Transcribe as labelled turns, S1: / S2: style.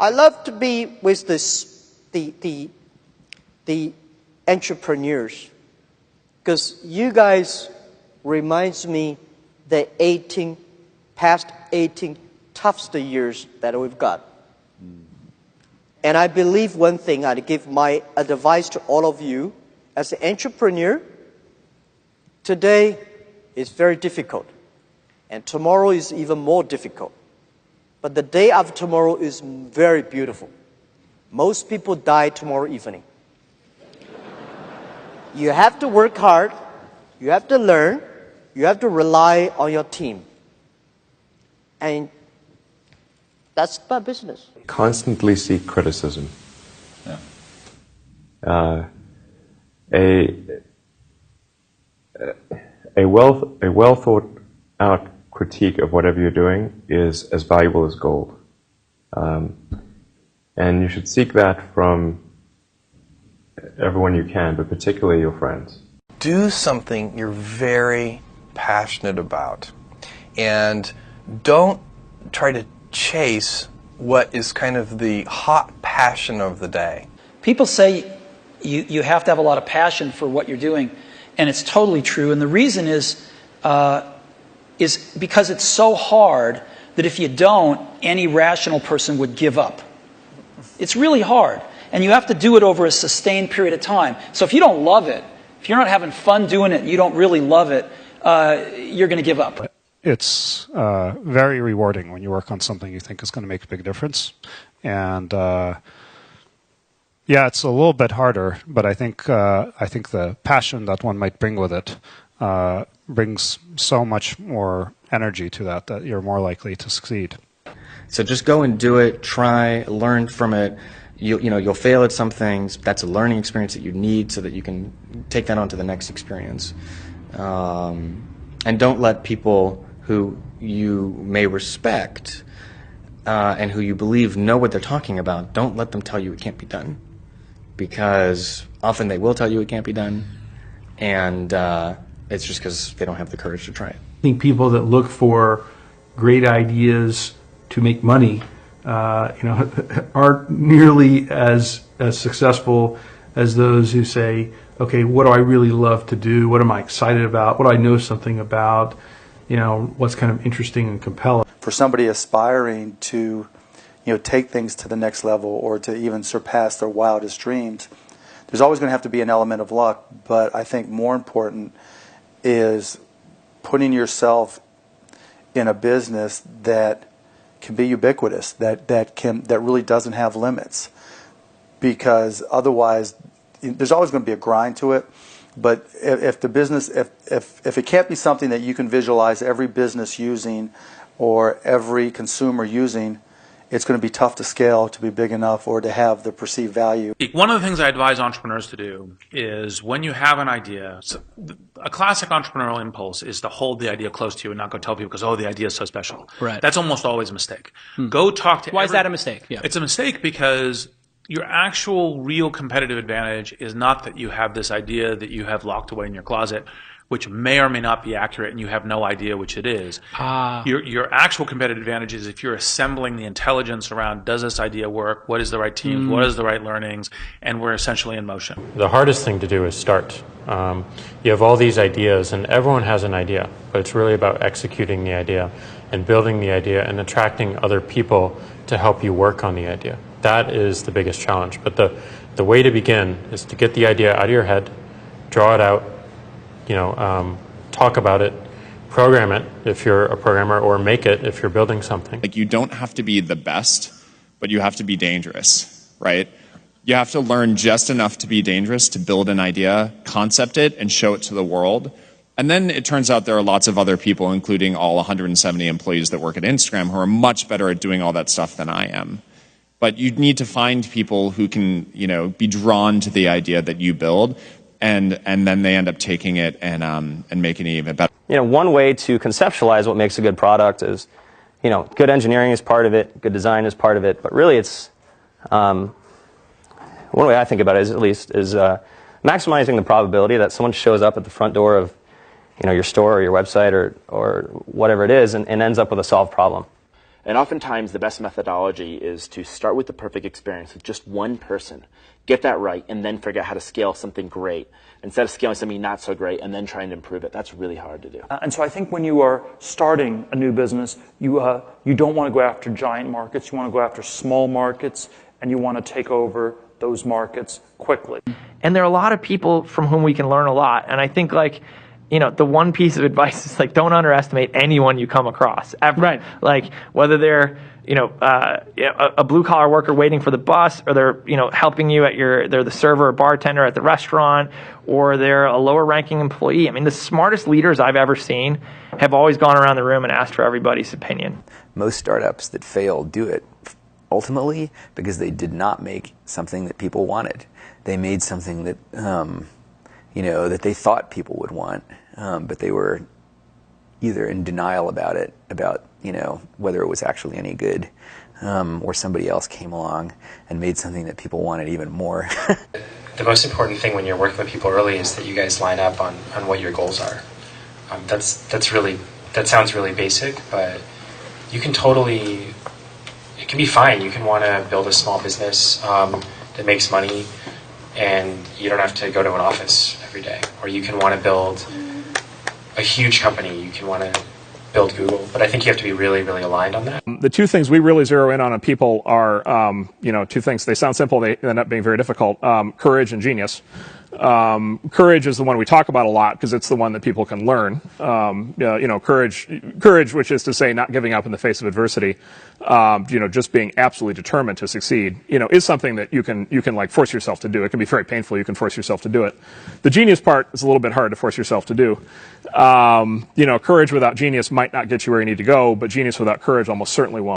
S1: I love to be with the entrepreneurs, because you guys reminds me the past 18 toughest years that we've got. And I believe one thing, I'd give my advice to all of you as an entrepreneur, today is very difficult, and tomorrow is even more difficult. But the day after tomorrow is very beautiful. Most people die tomorrow evening. You have to work hard, you have to learn, you have to rely on your team. And that's my business.
S2: Constantly seek criticism.
S3: Yeah.
S2: A well thought out critique of whatever you're doing is as valuable as gold. And you should seek that from everyone you can, but particularly your friends.
S4: Do something you're very passionate about, and don't try to chase what is kind of the hot passion of the day.
S5: People say you have to have a lot of passion for what you're doing, and it's totally true. And the reason is because it's so hard that if you don't, any rational person would give up. It's really hard, and you have to do it over a sustained period of time. So if you don't love it, if you're not having fun doing it, and you don't really love it, you're going to give up.
S6: It's very rewarding when you work on something you think is going to make a big difference. And yeah, it's a little bit harder, but I think the passion that one might bring with it brings so much more energy to that you're more likely to succeed.
S7: So just go and do it, try, learn from it. You'll fail at some things. That's a learning experience that you need so that you can take that on to the next experience. And don't let people who you may respect and who you believe know what they're talking about, don't let them tell you it can't be done. Because often they will tell you it can't be done, and it's just because they don't have the courage to try it.
S8: I think people that look for great ideas to make money aren't nearly as successful as those who say, okay, what do I really love to do? What am I excited about? What do I know something about? What's kind of interesting and compelling.
S3: For somebody aspiring to, take things to the next level or to even surpass their wildest dreams, there's always going to have to be an element of luck. But I think more important is putting yourself in a business that can be ubiquitous, that really doesn't have limits. Because otherwise, there's always going to be a grind to it. But if the business, if it can't be something that you can visualize every business using or every consumer using, it's going to be tough to scale to be big enough or to have the perceived value.
S9: One of the things I advise entrepreneurs to do is when you have an idea, a classic entrepreneurial impulse is to hold the idea close to you and not go tell people because, the idea is so special.
S10: Right.
S9: That's almost always a mistake. Go talk to
S10: Why is that a mistake? Yeah.
S9: It's a mistake because your actual real competitive advantage is not that you have this idea that you have locked away in your closet, which may or may not be accurate and you have no idea which it is. Your actual competitive advantage is if you're assembling the intelligence around, does this idea work? What is the right team? What is the right learnings? And we're essentially in motion.
S11: The hardest thing to do is start. You have all these ideas and everyone has an idea, but it's really about executing the idea and building the idea and attracting other people to help you work on the idea. That is the biggest challenge. But the way to begin is to get the idea out of your head, draw it out, talk about it, program it if you're a programmer, or make it if you're building something.
S12: Like, you don't have to be the best, but you have to be dangerous, right? You have to learn just enough to be dangerous to build an idea, concept it, and show it to the world. And then it turns out there are lots of other people, including all 170 employees that work at Instagram, who are much better at doing all that stuff than I am. But you need to find people who can, be drawn to the idea that you build, and then they end up taking it and making it even better.
S13: One way to conceptualize what makes a good product is, good engineering is part of it, good design is part of it, but really it's, one way I think about it is maximizing the probability that someone shows up at the front door of, your store or your website or whatever it is and ends up with a solved problem.
S10: And oftentimes the best methodology is to start with the perfect experience with just one person, get that right, and then figure out how to scale something great instead of scaling something not so great and then trying to improve it. That's really hard to do.
S5: And so I think when you are starting a new business, you don't want to go after giant markets. You want to go after small markets, and you want to take over those markets quickly.
S14: And there are a lot of people from whom we can learn a lot. And I think, like, you know, the one piece of advice is, like, don't underestimate anyone you come across ever. Right. Like, whether they're, you know, a blue collar worker waiting for the bus, or they're, you know, helping you at they're the server or bartender at the restaurant, or they're a lower ranking employee. I mean, the smartest leaders I've ever seen have always gone around the room and asked for everybody's opinion.
S15: Most startups that fail do it ultimately because they did not make something that people wanted. They made something that, you know, that they thought people would want, but they were either in denial about it, about, you know, whether it was actually any good, or somebody else came along and made something that people wanted even more.
S16: The most important thing when you're working with people early is that you guys line up on what your goals are. That sounds really basic, but you can totally, it can be fine. You can want to build a small business that makes money, and you don't have to go to an office every day. Or you can want to build a huge company. You can want to build Google. But I think you have to be really, really aligned on that.
S17: The two things we really zero in on people are, you know, two things. They sound simple. They end up being very difficult. Courage and genius. Courage is the one we talk about a lot because it's the one that people can learn. You know, courage, which is to say not giving up in the face of adversity, you know, just being absolutely determined to succeed, you know, is something that you can like force yourself to do. It can be very painful. You can force yourself to do it. The genius part is a little bit hard to force yourself to do. You know, courage without genius might not get you where you need to go, but genius without courage almost certainly won't.